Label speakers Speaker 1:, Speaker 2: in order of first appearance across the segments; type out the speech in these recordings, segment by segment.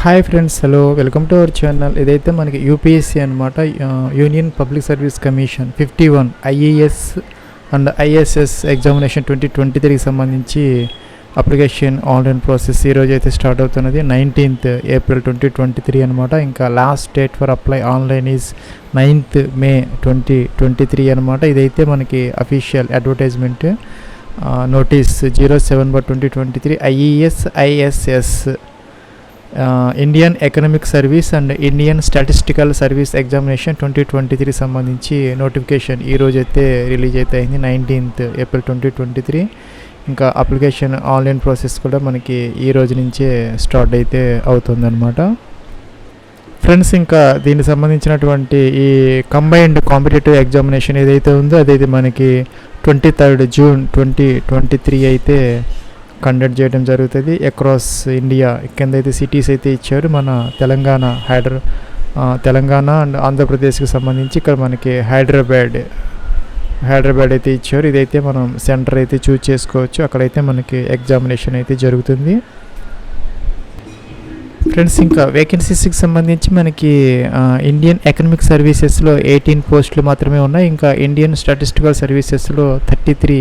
Speaker 1: Hi friends, hello, welcome to our channel. ఇదైతే మనకి UPSC అనమాట, union public service commission 51 IES and ISS examination 2023కి సంబంధించి application online process ఈరోజు అయితే స్టార్ట్ అవుతున్నది. 19th April 2023 అనమాట. ఇంకా last date for apply online is 9th May 2023 అనమాట. ఇదైతే మనకి official advertisement notice 07/2023 IES ISS Indian economic service and Indian statistical service examination 2023 సంబంధించి నోటిఫికేషన్ ఈరోజు అయితే రిలీజ్ అయితే అయింది 19th April 2023. ఇంకా అప్లికేషన్ ఆన్లైన్ ప్రాసెస్ కూడా మనకి ఈ రోజు నుంచే స్టార్ట్ అయితే అవుతుందన్నమాట. ఫ్రెండ్స్, ఇంకా దీనికి సంబంధించినటువంటి ఈ కంబైన్డ్ కాంపిటేటివ్ ఎగ్జామినేషన్ ఏదైతే ఉందో అదైతే మనకి 23rd June 2023 అయితే కండక్ట్ చేయడం జరుగుతుంది అక్రాస్ ఇండియా. కింద అయితే సిటీస్ అయితే ఇచ్చారు. మన తెలంగాణ అండ్ ఆంధ్రప్రదేశ్కి సంబంధించి ఇక్కడ మనకి హైదరాబాద్ అయితే ఇచ్చారు. ఇదైతే మనం సెంటర్ అయితే చూజ్ చేసుకోవచ్చు. అక్కడైతే మనకి ఎగ్జామినేషన్ అయితే జరుగుతుంది. ఫ్రెండ్స్, ఇంకా వేకెన్సీస్కి సంబంధించి మనకి ఇండియన్ ఎకనామిక్ సర్వీసెస్లో 18 పోస్టులు మాత్రమే ఉన్నాయి. ఇంకా ఇండియన్ స్టాటిస్టికల్ సర్వీసెస్లో 33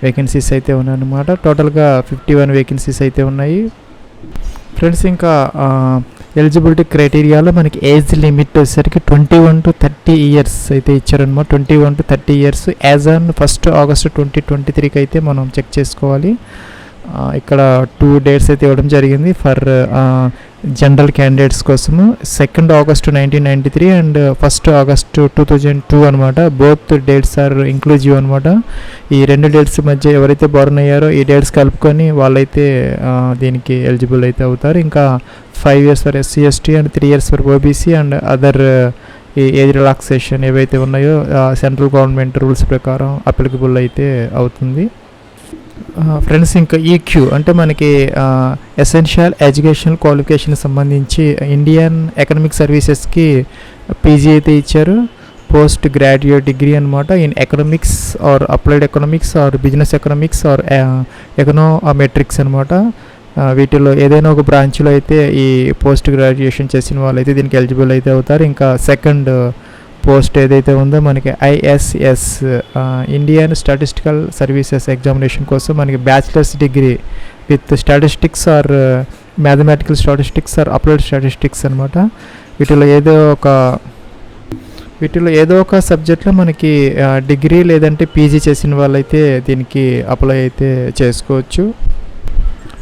Speaker 1: వేకెన్సీస్ అయితే ఉన్నాయన్నమాట. టోటల్గా 51 వేకెన్సీస్ అయితే ఉన్నాయి. ఫ్రెండ్స్, ఇంకా ఎలిజిబిలిటీ క్రైటీరియాలో మనకి ఏజ్ లిమిట్ వచ్చేసరికి 21 to 30 years అయితే ఇచ్చారనమాట. 21 to 30 years as on 1st August 2023కి అయితే మనం చెక్ చేసుకోవాలి. ఇక్కడ 2 dates అయితే ఇవ్వడం జరిగింది ఫర్ జనరల్ క్యాండిడేట్స్ కోసము. 2nd August 1993 and 1st August 2002 అనమాట. బోత్ డేట్స్ ఆర్ ఇంక్లూజివ్ అనమాట. ఈ 2 డేట్స్ మధ్య ఎవరైతే బోర్న్ అయ్యారో ఈ డేట్స్ కలుపుకొని వాళ్ళైతే దీనికి ఎలిజిబుల్ అయితే అవుతారు. ఇంకా 5 years for SC ST and 3 years for OBC and other ఈ ఏజ్ రిలాక్సేషన్ ఏవైతే ఉన్నాయో సెంట్రల్ గవర్నమెంట్ రూల్స్ ప్రకారం అప్లికబుల్ అయితే అవుతుంది. ఫ్రెండ్స్, ఇంకా ఈక్యూ అంటే మనకి ఎసెన్షియల్ ఎడ్యుకేషనల్ క్వాలిఫికేషన్ సంబంధించి ఇండియన్ ఎకనామిక్ సర్వీసెస్కి పీజీ అయితే ఇచ్చారు. పోస్ట్ గ్రాడ్యుయేట్ డిగ్రీ అనమాట in economics or applied economics or business economics or econometrics అనమాట. వీటిలో ఏదైనా ఒక బ్రాంచ్లో అయితే ఈ పోస్ట్ గ్రాడ్యుయేషన్ చేసిన వాళ్ళైతే దీనికి ఎలిజిబుల్ అయితే అవుతారు. ఇంకా సెకండ్ పోస్ట్ ఏదైతే ఉందో మనకి ISS Indian statistical services examination కోసం మనకి bachelors degree with statistics or mathematical statistics or applied statistics అనమాట. వీటిలో ఏదో ఒక సబ్జెక్ట్లో మనకి డిగ్రీ లేదంటే పీజీ చేసిన వాళ్ళైతే దీనికి అప్లై అయితే చేసుకోవచ్చు.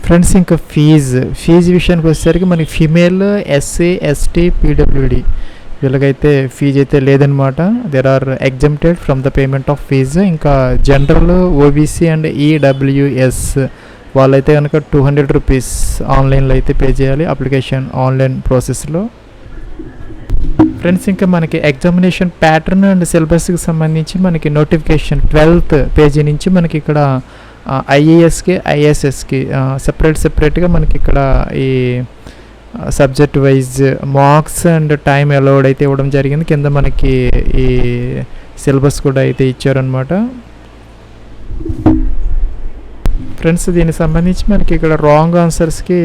Speaker 1: ఫ్రెండ్స్, ఇంకా ఫీజు విషయానికి వచ్చేసరికి మనకి ఫీమేల్ SC ST PWD వీళ్ళకైతే ఫీజు అయితే లేదనమాట. There are exempted from the payment of fee. ఇంకా జనరల్ OBC అండ్ EWS వాళ్ళైతే కనుక 200 rupees ఆన్లైన్లో అయితే పే చేయాలి అప్లికేషన్ ఆన్లైన్ ప్రాసెస్లో. ఫ్రెండ్స్, ఇంకా మనకి ఎగ్జామినేషన్ ప్యాటర్న్ అండ్ సిలబస్కి సంబంధించి మనకి నోటిఫికేషన్ 12th పేజీ నుంచి మనకి ఇక్కడ IESకి ISSకి సెపరేట్గా మనకి ఇక్కడ ఈ subject wise marks and time allowed అయితే ఇవ్వడం జరిగింది. కింద మనకి ఈ సిలబస్ కూడా అయితే ఇచ్చారనమాట. ఫ్రెండ్స్, దీనికి సంబంధించి మనకి ఇక్కడ రాంగ్ ఆన్సర్స్కి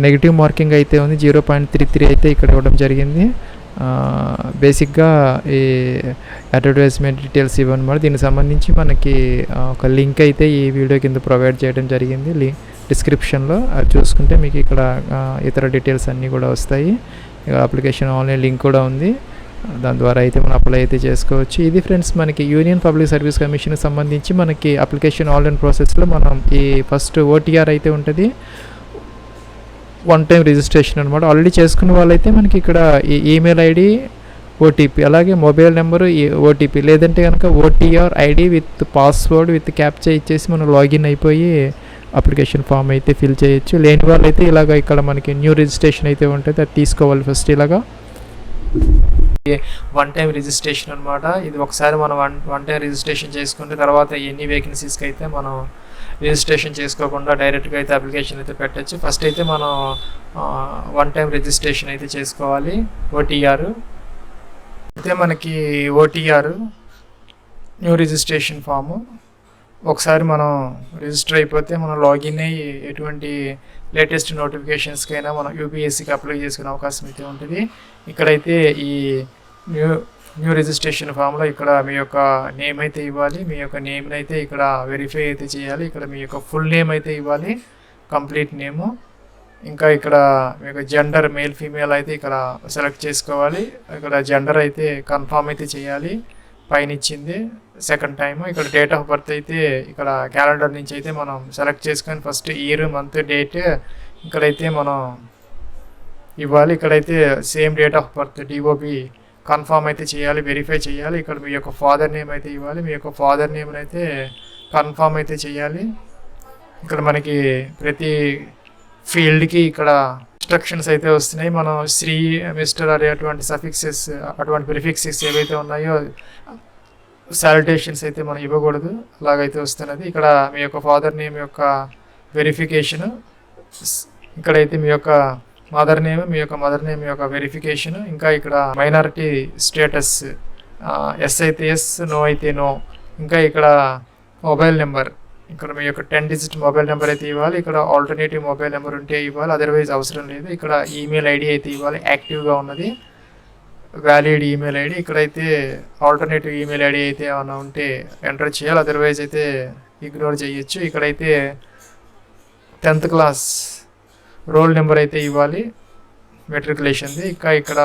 Speaker 1: నెగిటివ్ మార్కింగ్ అయితే ఉంది. 0.33 అయితే ఇక్కడ ఇవ్వడం జరిగింది. బేసిక్గా ఈ అడ్వర్టైజ్మెంట్ డీటెయిల్స్ ఇవ్వనమాట. దీనికి సంబంధించి మనకి ఒక లింక్ అయితే ఈ వీడియో కింద ప్రొవైడ్ చేయడం జరిగింది డిస్క్రిప్షన్లో. అది చూసుకుంటే మీకు ఇక్కడ ఇతర డీటెయిల్స్ అన్నీ కూడా వస్తాయి. ఇక్కడ అప్లికేషన్ ఆన్లైన్ లింక్ కూడా ఉంది. దాని ద్వారా అయితే మనం అప్లై అయితే చేసుకోవచ్చు. ఇది ఫ్రెండ్స్ మనకి యూనియన్ పబ్లిక్ సర్వీస్ కమిషన్కి సంబంధించి మనకి అప్లికేషన్ ఆన్లైన్ ప్రాసెస్లో మనం ఈ ఫస్ట్ OTR అయితే ఉంటుంది, 1 time రిజిస్ట్రేషన్ అనమాట. ఆల్రెడీ చేసుకున్న వాళ్ళైతే మనకి ఇక్కడ ఈ ఈమెయిల్ ID OTP అలాగే మొబైల్ నెంబరు OTP లేదంటే కనుక OTR ID with password with captcha ఇచ్చేసి మనం లాగిన్ అయిపోయి అప్లికేషన్ ఫామ్ అయితే ఫిల్ చేయొచ్చు. లేని వాళ్ళైతే ఇలాగ ఇక్కడ మనకి న్యూ రిజిస్ట్రేషన్ అయితే ఉంటుంది, అది తీసుకోవాలి ఫస్ట్. ఇలాగా 1 time రిజిస్ట్రేషన్ అనమాట. ఇది ఒకసారి మనం 1 time రిజిస్ట్రేషన్ చేసుకుంటే తర్వాత ఎన్ని వేకెన్సీస్కి అయితే మనం రిజిస్ట్రేషన్ చేసుకోకుండా డైరెక్ట్గా అయితే అప్లికేషన్ అయితే పెట్టచ్చు. ఫస్ట్ అయితే మనం 1 time రిజిస్ట్రేషన్ అయితే చేసుకోవాలి. OTR అయితే మనకి OTR న్యూ రిజిస్ట్రేషన్ ఫాము ఒకసారి మనం రిజిస్టర్ అయిపోతే మనం లాగిన్ అయ్యి ఎటువంటి లేటెస్ట్ నోటిఫికేషన్స్కైనా మనం యూపీఎస్సీకి అప్లై చేసుకునే అవకాశం అయితే ఉంటుంది. ఇక్కడైతే ఈ న్యూ రిజిస్ట్రేషన్ ఫామ్లో ఇక్కడ మీ యొక్క నేమ్ అయితే ఇవ్వాలి. మీ యొక్క నేమ్ని అయితే ఇక్కడ వెరిఫై అయితే చేయాలి. ఇక్కడ మీ యొక్క ఫుల్ నేమ్ అయితే ఇవ్వాలి, కంప్లీట్ నేము. ఇంకా ఇక్కడ మీకు జెండర్ మేల్ ఫీమేల్ అయితే ఇక్కడ సెలెక్ట్ చేసుకోవాలి. ఇక్కడ జెండర్ అయితే కన్ఫామ్ అయితే చేయాలి, పైన ఇచ్చింది సెకండ్ టైము. ఇక్కడ డేట్ ఆఫ్ బర్త్ అయితే ఇక్కడ క్యాలెండర్ నుంచి అయితే మనం సెలెక్ట్ చేసుకొని ఫస్ట్ ఇయర్, మంత్, డేట్ ఇక్కడైతే మనం ఇవ్వాలి. ఇక్కడైతే same date of birth DOB confirm అయితే చేయాలి, వెరిఫై చేయాలి. ఇక్కడ మీ యొక్క ఫాదర్ నేమ్ అయితే ఇవ్వాలి. మీ యొక్క ఫాదర్ నేమ్ అయితే కన్ఫామ్ అయితే చేయాలి. ఇక్కడ మనకి ప్రతి ఫీల్డ్కి ఇక్కడ ఇన్స్ట్రక్షన్స్ అయితే వస్తున్నాయి. మనం శ్రీ, మిస్టర్ అనే అటువంటి సఫిక్సెస్, అటువంటి ప్రిఫిక్సెస్ ఏవైతే ఉన్నాయో సాలిటేషన్స్ అయితే మనం ఇవ్వకూడదు, అలాగైతే వస్తున్నది. ఇక్కడ మీ యొక్క ఫాదర్ నేమ్ యొక్క వెరిఫికేషను, ఇక్కడైతే మీ యొక్క మదర్ నేమ్, మీ యొక్క మదర్ నేమ్ యొక్క వెరిఫికేషన్. ఇంకా ఇక్కడ మైనారిటీ స్టేటస్, ఎస్ అయితే ఎస్, నో అయితే నో. ఇంకా ఇక్కడ మొబైల్ నెంబర్, ఇక్కడ మీ యొక్క 10 డిజిట్ మొబైల్ నెంబర్ అయితే ఇవ్వాలి. ఇక్కడ ఆల్టర్నేటివ్ మొబైల్ నెంబర్ ఉంటే ఇవ్వాలి, అదర్వైజ్ అవసరం లేదు. ఇక్కడ ఈమెయిల్ ఐడి అయితే ఇవ్వాలి, యాక్టివ్గా ఉన్నది, వ్యాలిడ్ ఈమెయిల్ ఐడి. ఇక్కడైతే ఆల్టర్నేటివ్ ఈమెయిల్ ఐడి అయితే ఏమైనా ఉంటే ఎంటర్ చేయాలి, అదర్వైజ్ అయితే ఇగ్నోర్ చేయొచ్చు. ఇక్కడైతే 10th క్లాస్ రోల్ నెంబర్ అయితే ఇవ్వాలి, మెట్రికులేషన్ది. ఇంకా ఇక్కడ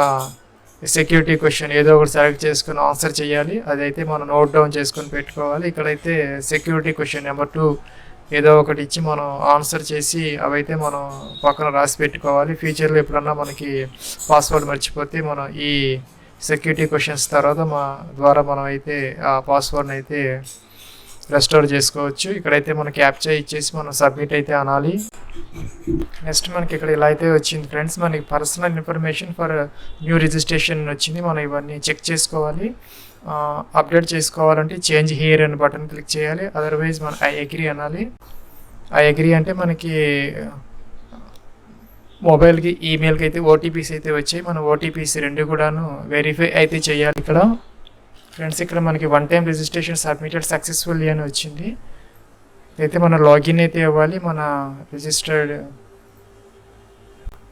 Speaker 1: సెక్యూరిటీ క్వశ్చన్ ఏదో ఒకటి సెలెక్ట్ చేసుకుని ఆన్సర్ చేయాలి, అదైతే మనం నోట్ డౌన్ చేసుకొని పెట్టుకోవాలి. ఇక్కడైతే సెక్యూరిటీ క్వశ్చన్ నెంబర్ 2 ఏదో ఒకటి ఇచ్చి మనం ఆన్సర్ చేసి అవైతే మనం పక్కన రాసి పెట్టుకోవాలి. ఫ్యూచర్లో ఎప్పుడన్నా మనకి పాస్వర్డ్ మర్చిపోతే మనం ఈ సెక్యూరిటీ క్వశ్చన్స్ తర్వాత ద్వారా మనం అయితే ఆ పాస్వర్డ్ని అయితే రెస్టోర్ చేసుకోవచ్చు. ఇక్కడైతే మనం క్యాప్చా ఇచ్చేసి మనం సబ్మిట్ అయితే అనాలి. నెక్స్ట్ మనకి ఇక్కడ ఇలా అయితే వచ్చింది ఫ్రెండ్స్, మనకి personal information for new registration వచ్చింది. మనం ఇవన్నీ చెక్ చేసుకోవాలి. అప్డేట్ చేసుకోవాలంటే చేంజ్ హియర్ అనే బటన్ క్లిక్ చేయాలి, అదర్వైజ్ మనం ఐ అగ్రీ అనాలి. ఐ అగ్రీ అంటే మనకి మొబైల్కి, ఈమెయిల్కి అయితే ఓటీపీస్ అయితే వచ్చాయి. మనం ఓటీపీస్ రెండు కూడాను వెరిఫై అయితే చేయాలి. ఇక్కడ ఫ్రెండ్స్ ఇక్కడ మనకి 1 టైం రిజిస్ట్రేషన్ సబ్మిటెడ్ సక్సెస్ఫుల్లీ అని వచ్చింది. అయితే మన లాగిన్ అయితే ఇవ్వాలి, మన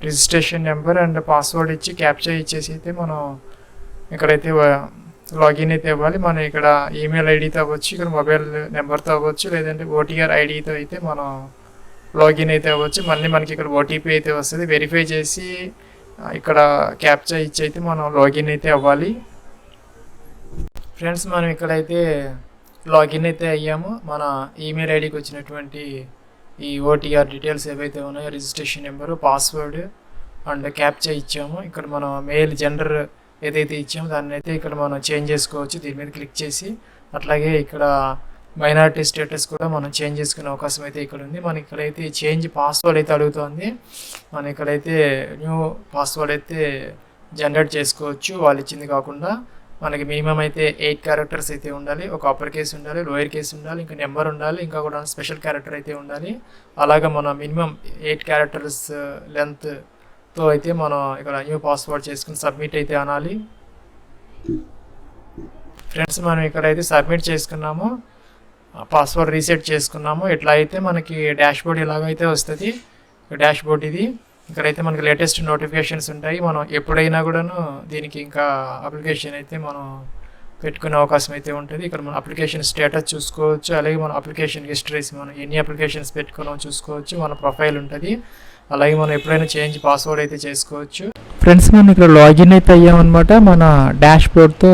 Speaker 1: రిజిస్ట్రేషన్ నెంబర్ అండ్ పాస్వర్డ్ ఇచ్చి క్యాప్చా ఇచ్చేసి అయితే మనం ఇక్కడైతే లాగిన్ అయితే ఇవ్వాలి. మనం ఇక్కడ ఈమెయిల్ ఐడితో అవ్వచ్చు, ఇక్కడ మొబైల్ నెంబర్తో అవ్వచ్చు, లేదంటే ఓటీఆర్ ఐడితో అయితే మనం లాగిన్ అయితే అవ్వచ్చు. మళ్ళీ మనకి ఇక్కడ ఓటీపీ అయితే వస్తుంది, వెరిఫై చేసి ఇక్కడ క్యాప్చా ఇచ్చి అయితే మనం లాగిన్ అయితే అవ్వాలి. ఫ్రెండ్స్ మనం ఇక్కడైతే లాగిన్ అయితే అయ్యాము. మన ఈమెయిల్ ఐడికి వచ్చినటువంటి ఈ ఓటీఆర్ డీటెయిల్స్ ఏవైతే ఉన్నాయో, registration number, password and captcha ఇచ్చాము. ఇక్కడ మనం మెయిల్, జెండర్ ఏదైతే ఇచ్చామో దాన్ని అయితే ఇక్కడ మనం చేంజ్ చేసుకోవచ్చు దీని మీద క్లిక్ చేసి. అట్లాగే ఇక్కడ మైనారిటీ స్టేటస్ కూడా మనం చేంజ్ చేసుకునే అవకాశం అయితే ఇక్కడ ఉంది. మన ఇక్కడైతే చేంజ్ పాస్వర్డ్ అయితే అడుగుతుంది. మనం ఇక్కడైతే న్యూ పాస్వర్డ్ అయితే జనరేట్ చేసుకోవచ్చు, వాళ్ళు ఇచ్చింది కాకుండా. మనకి మినిమం అయితే 8 క్యారెక్టర్స్ అయితే ఉండాలి, ఒక అప్పర్ కేస్ ఉండాలి, లోయర్ కేస్ ఉండాలి, ఇంకా నెంబర్ ఉండాలి, ఇంకా కూడా స్పెషల్ క్యారెక్టర్ అయితే ఉండాలి. అలాగా మనం మినిమం 8 క్యారెక్టర్స్ లెంత్తో అయితే మనం ఇక్కడ న్యూ పాస్వర్డ్ చేసుకుని సబ్మిట్ అయితే అనాలి. ఫ్రెండ్స్ మనం ఇక్కడైతే సబ్మిట్ చేసుకున్నాము, పాస్వర్డ్ రీసెట్ చేసుకున్నాము. ఇట్లా అయితే మనకి డాష్బోర్డ్ ఇలాగైతే వస్తుంది. డాష్బోర్డ్ ఇది. ఇక్కడైతే మనకి లేటెస్ట్ నోటిఫికేషన్స్ ఉంటాయి. మనం ఎప్పుడైనా కూడాను దీనికి ఇంకా అప్లికేషన్ అయితే మనం పెట్టుకునే అవకాశం అయితే ఉంటుంది. ఇక్కడ మన అప్లికేషన్ స్టేటస్ చూసుకోవచ్చు, అలాగే మన అప్లికేషన్ హిస్టరీస్, మనం ఎన్ని అప్లికేషన్స్ పెట్టుకున్నామో చూసుకోవచ్చు. మన ప్రొఫైల్ ఉంటుంది, అలాగే మనం ఎప్పుడైనా చేంజ్ పాస్వర్డ్ అయితే చేసుకోవచ్చు.
Speaker 2: ఫ్రెండ్స్ మనం ఇక్కడ లాగిన్ అయితే అయ్యామన్నమాట. మన డాష్బోర్డ్తో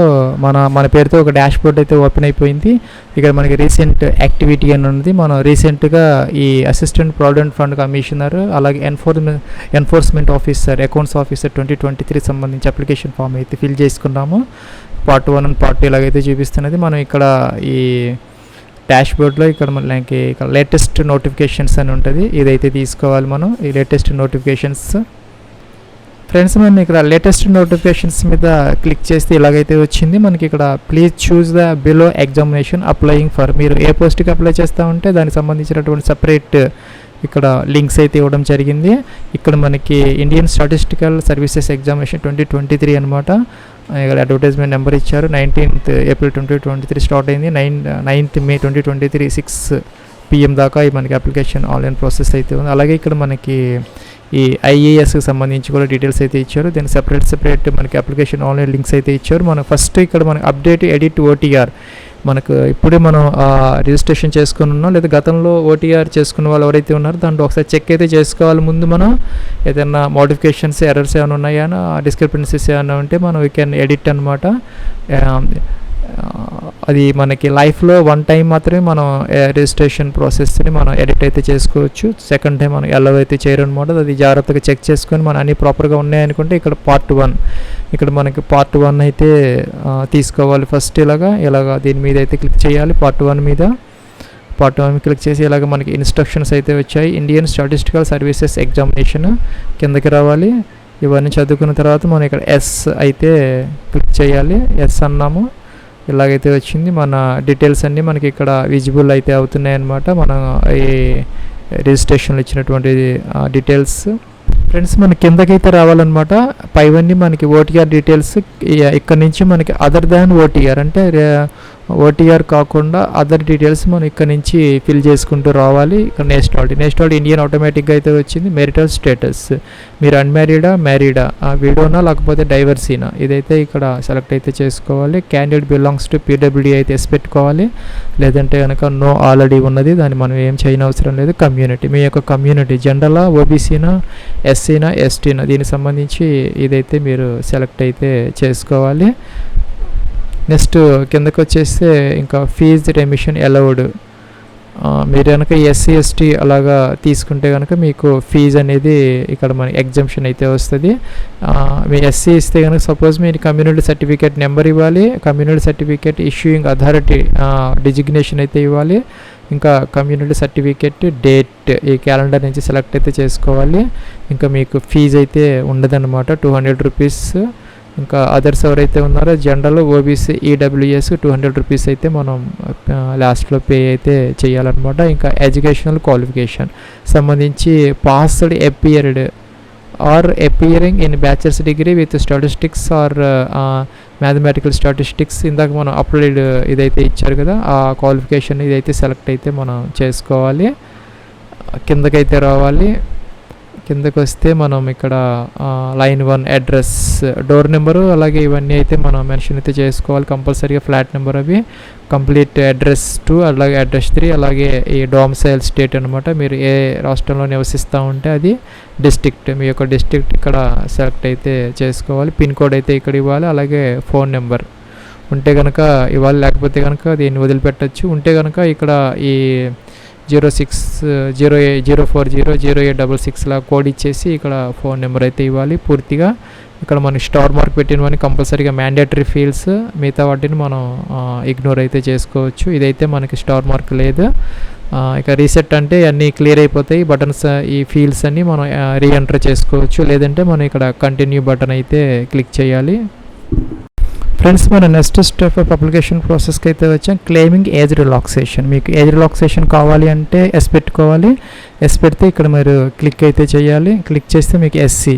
Speaker 2: మన పేరుతో ఒక డాష్బోర్డ్ అయితే ఓపెన్ అయిపోయింది. ఇక్కడ మనకి రీసెంట్ యాక్టివిటీ అని ఉంది. మనం రీసెంట్గా ఈ అసిస్టెంట్ ప్రావిడెంట్ ఫండ్ కమిషనర్, అలాగే ఎన్ఫోర్స్మెంట్ ఆఫీసర్, అకౌంట్స్ ఆఫీసర్ 2023 సంబంధించి అప్లికేషన్ ఫామ్ అయితే ఫిల్ చేసుకున్నాము. పార్ట్ 1 అండ్ పార్ట్ 2 ఇలాగైతే చూపిస్తున్నది. మనం ఇక్కడ ఈ డాష్బోర్డ్లో ఇక్కడ మనకి ఇక్కడ లేటెస్ట్ నోటిఫికేషన్స్ అని ఉంటుంది, ఇదైతే తీసుకోవాలి మనం, ఈ లేటెస్ట్ నోటిఫికేషన్స్. ఫ్రెండ్స్ మనం ఇక్కడ లేటెస్ట్ నోటిఫికేషన్స్ మీద క్లిక్ చేస్తే ఇలాగైతే వచ్చింది. మనకి ఇక్కడ please choose the below examination applying for, మీరు ఏ పోస్ట్కి అప్లై చేస్తూ ఉంటే దానికి సంబంధించినటువంటి సపరేట్ ఇక్కడ లింక్స్ అయితే ఇవ్వడం జరిగింది. ఇక్కడ మనకి ఇండియన్ స్టాటిస్టికల్ సర్వీసెస్ ఎగ్జామినేషన్ 2023 అనమాట. ఇక్కడ అడ్వర్టైజ్మెంట్ నెంబర్ ఇచ్చారు. 19th April 2023 స్టార్ట్ అయింది. 9th May 2023 6 PM దాకా మనకి అప్లికేషన్ ఆన్లైన్ ప్రాసెస్ అయితే ఉంది. అలాగే ఇక్కడ మనకి ఈ ఐఏఎస్కి సంబంధించి కూడా డీటెయిల్స్ అయితే ఇచ్చారు. దీనికి సెపరేట్ మనకి అప్లికేషన్ ఆన్లైన్ లింక్స్ అయితే ఇచ్చారు. మనం ఫస్ట్ ఇక్కడ మనకి అప్డేట్ ఎడిట్ ఓటీఆర్ మనకు ఇప్పుడే మనం రిజిస్ట్రేషన్ చేసుకుని ఉన్నాం, లేదా గతంలో ఓటీఆర్ చేసుకున్న వాళ్ళు ఎవరైతే ఉన్నారో దాంట్లో ఒకసారి చెక్ అయితే చేసుకోవాలి. ముందు మనం ఏదైనా మోడిఫికేషన్స్ ఎర్రర్స్ ఏమైనా ఉన్నాయా, డిస్క్రిపెన్సీస్ ఏమైనా ఉంటే మనం వీ కెన్ ఎడిట్ అనమాట. అది మనకి లైఫ్లో 1 టైం మాత్రమే మనం రిజిస్ట్రేషన్ ప్రాసెస్ని మనం ఎడిట్ అయితే చేసుకోవచ్చు. సెకండ్ టైం మనం ఎలవ్ అయితే చేయరనమాట. అది జాగ్రత్తగా చెక్ చేసుకొని మనం అన్నీ ప్రాపర్గా ఉన్నాయనుకుంటే ఇక్కడ పార్ట్ 1 ఇక్కడ మనకి పార్ట్ 1 అయితే తీసుకోవాలి. ఫస్ట్ ఇలాగా దీని మీద అయితే క్లిక్ చేయాలి. పార్ట్ 1 మీద క్లిక్ చేసి ఇలాగ మనకి ఇన్స్ట్రక్షన్స్ అయితే వచ్చాయి. ఇండియన్ స్టాటిస్టికల్ సర్వీసెస్ ఎగ్జామినేషన్ కిందకి రావాలి. ఇవన్నీ చదువుకున్న తర్వాత మనం ఇక్కడ ఎస్ అయితే క్లిక్ చేయాలి. ఎస్ అన్నాము, ఇలాగైతే వచ్చింది. మన డీటెయిల్స్ అన్నీ మనకి ఇక్కడ విజిబుల్ అయితే అవుతున్నాయి అన్నమాట. మన ఈ రిజిస్ట్రేషన్లో ఇచ్చినటువంటి డీటెయిల్స్. ఫ్రెండ్స్ మన కిందకైతే రావాలన్నమాట. పైవన్నీ మనకి ఓటీఆర్ డీటెయిల్స్. ఇక్కడ నుంచి మనకి అదర్ దాన్ ఓటీఆర్ అంటే ఓటీఆర్ కాకుండా అదర్ డీటెయిల్స్ మనం ఇక్కడ నుంచి ఫిల్ చేసుకుంటూ రావాలి. ఇక్కడ నేషనాలిటీ ఇండియన్ ఆటోమేటిక్గా అయితే వచ్చింది. మెరిటల్ స్టేటస్ మీరు అన్మ్యారీడా మ్యారీడా, విడోనా లేకపోతే డైవర్సీనా, ఇదైతే ఇక్కడ సెలెక్ట్ అయితే చేసుకోవాలి. క్యాండిడేట్ బిలాంగ్స్ టు పీడబ్ల్యూడీ అయితే ఎస్ పెట్టుకోవాలి, లేదంటే కనుక నో ఆల్రెడీ ఉన్నది, దాన్ని మనం ఏం చేయని అవసరం లేదు. కమ్యూనిటీ మీ యొక్క కమ్యూనిటీ జనరలా, ఓబీసీనా, ఎస్సీనా, ఎస్టీనా, దీనికి సంబంధించి ఇదైతే మీరు సెలెక్ట్ అయితే చేసుకోవాలి. నెక్స్ట్ కిందకి వచ్చేస్తే ఇంకా ఫీజు రెమిషన్ అలౌడ్. మీరు కనుక ఎస్సీ ఎస్టీ అలాగా తీసుకుంటే కనుక మీకు ఫీజు అనేది ఇక్కడ మన ఎగ్జంప్షన్ అయితే వస్తుంది. మీ ఎస్సీ ఇస్తే కనుక సపోజ్ మీరు కమ్యూనిటీ సర్టిఫికేట్ నెంబర్ ఇవ్వాలి, community certificate issuing authority designation అయితే ఇవ్వాలి, ఇంకా కమ్యూనిటీ సర్టిఫికేట్ డేట్ ఈ క్యాలెండర్ నుంచి సెలెక్ట్ అయితే చేసుకోవాలి. ఇంకా మీకు ఫీజు అయితే ఉండదన్నమాట, 200 రూపీస్. ఇంకా అదర్స్ ఎవరైతే ఉన్నారో జనరల్, ఓబీసీ, ఈడబ్ల్యూఎస్ 200 రూపీస్ అయితే మనం లాస్ట్లో పే అయితే చేయాలన్నమాట. ఇంకా ఎడ్యుకేషనల్ క్వాలిఫికేషన్ సంబంధించి passed appeared or appearing in bachelors degree with statistics or mathematical statistics, ఇందాక మనం అప్లైడ్ ఇదైతే ఇచ్చారు కదా, ఆ క్వాలిఫికేషన్ ఇదైతే సెలెక్ట్ అయితే మనం చేసుకోవాలి. కిందకైతే రావాలి. కిందకి వస్తే మనం ఇక్కడ లైన్ 1 అడ్రస్, డోర్ నెంబరు, అలాగే ఇవన్నీ అయితే మనం మెన్షన్ అయితే చేసుకోవాలి కంపల్సరీగా. ఫ్లాట్ నెంబర్ అవి, కంప్లీట్ అడ్రస్ 2, అలాగే అడ్రస్ 3, అలాగే ఈ డొమిసైల్ స్టేట్ అనమాట. మీరు ఏ రాష్ట్రంలో నివసిస్తూ ఉంటే అది డిస్ట్రిక్ట్, మీ యొక్క డిస్ట్రిక్ట్ ఇక్కడ సెలెక్ట్ అయితే చేసుకోవాలి. పిన్ కోడ్ అయితే ఇక్కడ ఇవ్వాలి, అలాగే ఫోన్ నెంబర్ ఉంటే కనుక ఇవ్వాలి, లేకపోతే కనుక దీన్ని వదిలిపెట్టచ్చు. ఉంటే కనుక ఇక్కడ ఈ 0608040086 లా కోడ్ ఇచ్చేసి ఇక్కడ ఫోన్ నెంబర్ అయితే ఇవ్వాలి పూర్తిగా. ఇక్కడ మనం స్టార్ మార్క్ పెట్టినవన్నీ కంపల్సరీగా మ్యాండేటరీ ఫీల్డ్స్, మిగతా వాటిని మనం ఇగ్నోర్ అయితే చేసుకోవచ్చు. ఇదైతే మనకి స్టార్ మార్క్ లేదు. ఇక రీసెట్ అంటే అన్నీ క్లియర్ అయిపోతాయి. బటన్స్ ఈ ఫీల్డ్స్ అన్నీ మనం రీఎంటర్ చేసుకోవచ్చు, లేదంటే మనం ఇక్కడ కంటిన్యూ బటన్ అయితే క్లిక్ చేయాలి. ఫ్రెండ్స్ మన నెక్స్ట్ స్టెప్ ఆఫ్ అప్లికేషన్ ప్రాసెస్కి అయితే వచ్చాం. Claiming age relaxation. మీకు ఏజ్ రిలాక్సేషన్ కావాలి అంటే ఎస్ పెట్టుకోవాలి. ఎస్ పెడితే ఇక్కడ మీరు క్లిక్ అయితే చేయాలి. క్లిక్ చేస్తే మీకు ఎస్సీ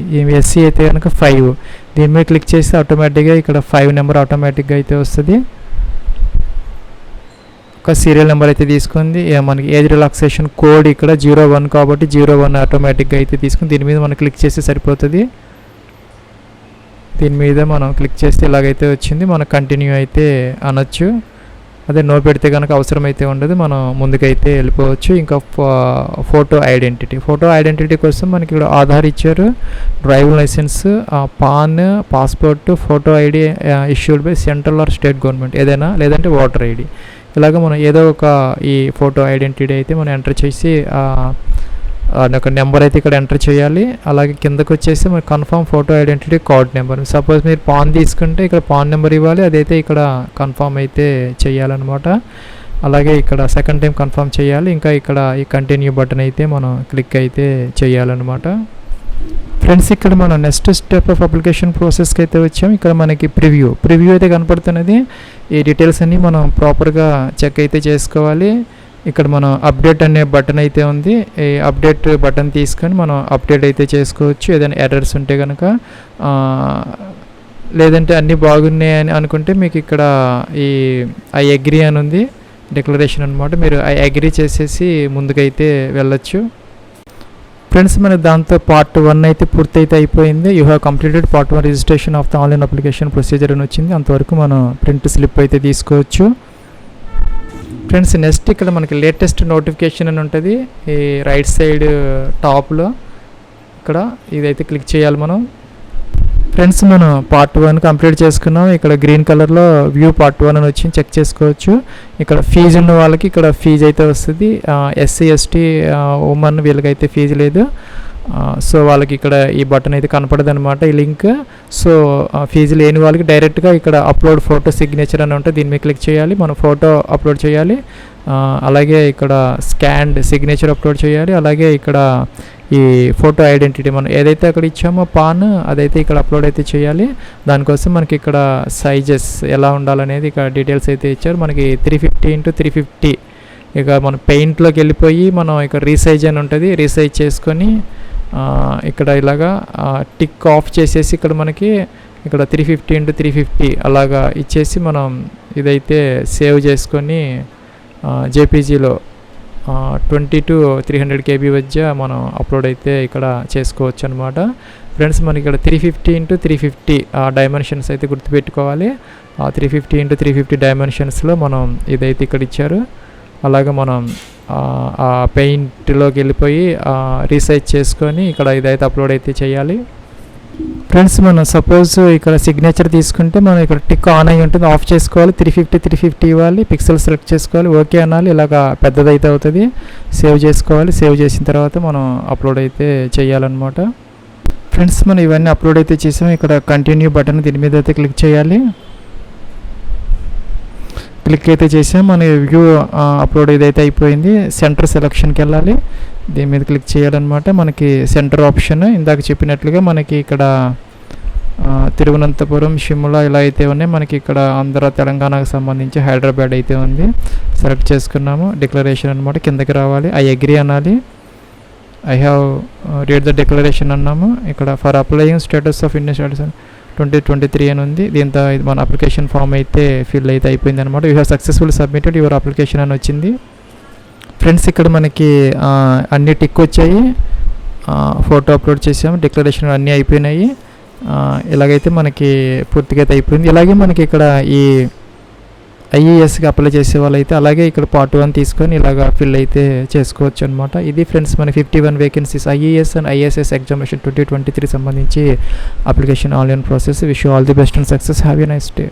Speaker 2: అయితే కనుక 5, దీని మీద క్లిక్ చేస్తే ఆటోమేటిక్గా ఇక్కడ 5 నెంబర్ ఆటోమేటిక్గా అయితే వస్తుంది. ఒక సీరియల్ నెంబర్ అయితే తీసుకుంది. మనకి ఏజ్ రిలాక్సేషన్ కోడ్ ఇక్కడ 01 కాబట్టి 01 ఆటోమేటిక్గా అయితే తీసుకుని దీని మీద మనం క్లిక్ చేస్తే సరిపోతుంది. దీని మీద మనం క్లిక్ చేస్తే ఇలాగైతే వచ్చింది. మనం కంటిన్యూ అయితే అనొచ్చు. అదే నో పెడితే కనుక అవసరం అయితే ఉండదు, మనం ముందుకైతే వెళ్ళిపోవచ్చు. ఇంకా ఫోటో ఐడెంటిటీ కోసం మనకి ఇక్కడ ఆధార్ ఇచ్చారు, driving licence, PAN, passport, photo ID issued by central or state government ఏదైనా, లేదంటే ఓటర్ ఐడి, ఇలాగ మనం ఏదో ఒక ఈ ఫోటో ఐడెంటిటీ అయితే మనం ఎంటర్ చేసి ఒక నెంబర్ అయితే ఇక్కడ ఎంటర్ చేయాలి. అలాగే కిందకు వచ్చేసి మనకి confirm photo identity card number. Suppose మీరు పాన్ తీసుకుంటే ఇక్కడ పాన్ నెంబర్ ఇవ్వాలి, అదైతే ఇక్కడ కన్ఫర్మ్ అయితే చేయాలన్నమాట. అలాగే ఇక్కడ సెకండ్ టైం కన్ఫర్మ్ చేయాలి. ఇంకా ఇక్కడ ఈ కంటిన్యూ బటన్ అయితే మనం క్లిక్ అయితే చేయాలన్నమాట. ఫ్రెండ్స్ ఇక్కడ మనం నెక్స్ట్ స్టెప్ ఆఫ్ అప్లికేషన్ ప్రాసెస్కి అయితే వచ్చాం. ఇక్కడ మనకి ప్రివ్యూ అయితే కనపడుతున్నది. ఈ డీటెయిల్స్ అన్నీ మనం ప్రాపర్గా చెక్ అయితే చేసుకోవాలి. ఇక్కడ మనం అప్డేట్ అనే బటన్ అయితే ఉంది. ఈ అప్డేట్ బటన్ తీసుకొని మనం అప్డేట్ అయితే చేసుకోవచ్చు. ఏదైనా ఎర్రర్స్ ఉంటే కనుక, లేదంటే అన్నీ బాగున్నాయి అని అనుకుంటే మీకు ఇక్కడ ఈ ఐ అగ్రీ అని ఉంది, డిక్లరేషన్ అనమాట. మీరు ఐ అగ్రీ చేసేసి ముందుకైతే వెళ్ళొచ్చు. ఫ్రెండ్స్, మన దాంతో పార్ట్ 1 అయితే పూర్తయితే అయిపోయింది. You have completed part 1 registration of the online application procedure అని వచ్చింది. అంతవరకు మనం ప్రింట్ స్లిప్ అయితే తీసుకోవచ్చు. ఫ్రెండ్స్, నెక్స్ట్ ఇక్కడ మనకి లేటెస్ట్ నోటిఫికేషన్ అని ఉంటుంది ఈ రైట్ సైడ్ టాప్లో. ఇక్కడ ఇదైతే క్లిక్ చేయాలి మనం. ఫ్రెండ్స్, మనం పార్ట్ 1 కంప్లీట్ చేసుకున్నాం. ఇక్కడ గ్రీన్ కలర్లో వ్యూ పార్ట్ 1 అని వచ్చి చెక్ చేసుకోవచ్చు. ఇక్కడ ఫీజు ఉన్న వాళ్ళకి ఇక్కడ ఫీజు అయితే వస్తుంది. ఎస్సీ ఎస్టీ ఉమెన్ వీళ్ళకైతే ఫీజు లేదు. సో వాళ్ళకి ఇక్కడ ఈ బటన్ అయితే కనపడదు అనమాట, ఈ లింక్. సో ఫీజు లేని వాళ్ళకి డైరెక్ట్గా ఇక్కడ అప్లోడ్ ఫోటో సిగ్నేచర్ అని ఉంటుంది, దీని మీద క్లిక్ చేయాలి. మనం ఫోటో అప్లోడ్ చేయాలి. అలాగే ఇక్కడ స్కాన్డ్ సిగ్నేచర్ అప్లోడ్ చేయాలి. అలాగే ఇక్కడ ఈ ఫోటో ఐడెంటిటీ మనం ఏదైతే అక్కడ ఇచ్చామో పాన్, అదైతే ఇక్కడ అప్లోడ్ అయితే చేయాలి. దానికోసం మనకి ఇక్కడ సైజెస్ ఎలా ఉండాలనేది ఇక్కడ డీటెయిల్స్ అయితే ఇచ్చారు. మనకి 350x350. ఇక మన పెయింట్లోకి వెళ్ళిపోయి మనం ఇక్కడ రీసైజ్ అని ఉంటుంది, రీసైజ్ చేసుకొని ఇక్కడ ఇలాగా టిక్ ఆఫ్ చేసేసి ఇక్కడ మనకి ఇక్కడ 350x350 అలాగా ఇచ్చేసి మనం ఇదైతే సేవ్ చేసుకొని జేపీజీలో 20 to 300 KB మధ్య మనం అప్లోడ్ అయితే ఇక్కడ చేసుకోవచ్చు అనమాట. ఫ్రెండ్స్, మనకి ఇక్కడ 350x350 డైమెన్షన్స్ అయితే గుర్తుపెట్టుకోవాలి. 350x350 డైమెన్షన్స్లో మనం ఇదైతే ఇక్కడ ఇచ్చారు. అలాగే మనం ఆ పెయింట్లోకి వెళ్ళిపోయి రీసైజ్ చేసుకొని ఇక్కడ ఇదైతే అప్లోడ్ అయితే చేయాలి. ఫ్రెండ్స్, మనం సపోజ్ ఇక్కడ సిగ్నేచర్ తీసుకుంటే మనం ఇక్కడ టిక్ ఆన్ అయ్యి ఉంటుంది, ఆఫ్ చేసుకోవాలి. 350x350 ఇవ్వాలి, పిక్సెల్ సెలెక్ట్ చేసుకోవాలి, ఓకే అనాలి. ఇలాగా పెద్దదైతే అవుతుంది. సేవ్ చేసుకోవాలి. సేవ్ చేసిన తర్వాత మనం అప్లోడ్ అయితే చేయాలన్నమాట. ఫ్రెండ్స్, మనం ఇవన్నీ అప్లోడ్ అయితే చేసాం. ఇక్కడ కంటిన్యూ బటన్, దీని మీద అయితే క్లిక్ చేయాలి. క్లిక్ అయితే చేసాం. మన వ్యూ అప్లోడ్ ఇదైతే అయిపోయింది. సెంటర్ సెలక్షన్కి వెళ్ళాలి, దీని మీద క్లిక్ చేయాలన్నమాట. మనకి సెంటర్ ఆప్షన్ ఇందాక చెప్పినట్లుగా మనకి ఇక్కడ తిరువనంతపురం, షిమ్లా ఇలా అయితే ఉన్నాయి. మనకి ఇక్కడ ఆంధ్ర తెలంగాణకు సంబంధించి హైదరాబాద్ అయితే ఉంది. సెలెక్ట్ చేసుకున్నాము. డిక్లరేషన్ అనమాట. కిందకి రావాలి, ఐ అగ్రీ అనాలి. I have read the declaration అన్నాము. ఇక్కడ for applying status of Indian status 2023 అని ఉంది. దీంతో మన అప్లికేషన్ ఫామ్ అయితే ఫిల్ అయితే అయిపోయింది అనమాట. You have successful submitted your application అని వచ్చింది. ఫ్రెండ్స్, ఇక్కడ మనకి అన్ని టిక్ వచ్చాయి. ఫోటో అప్లోడ్ చేసాము, డిక్లరేషన్ అన్నీ అయిపోయినాయి. ఇలాగైతే మనకి పూర్తిగా అయితే అయిపోయింది. ఇలాగే మనకి ఇక్కడ ఈ ఐఈఎస్కి అప్లై చేసే వాళ్ళైతే అలాగే ఇక్కడ పార్ట్ 1 తీసుకొని ఇలాగ ఫిల్ అయితే చేసుకోవచ్చు అనమాట. ఇది ఫ్రెండ్స్ మన 51 vacancies IES and ISS examination 2023 సంబంధించి application online process. Wish you all the best and success. Have a nice day.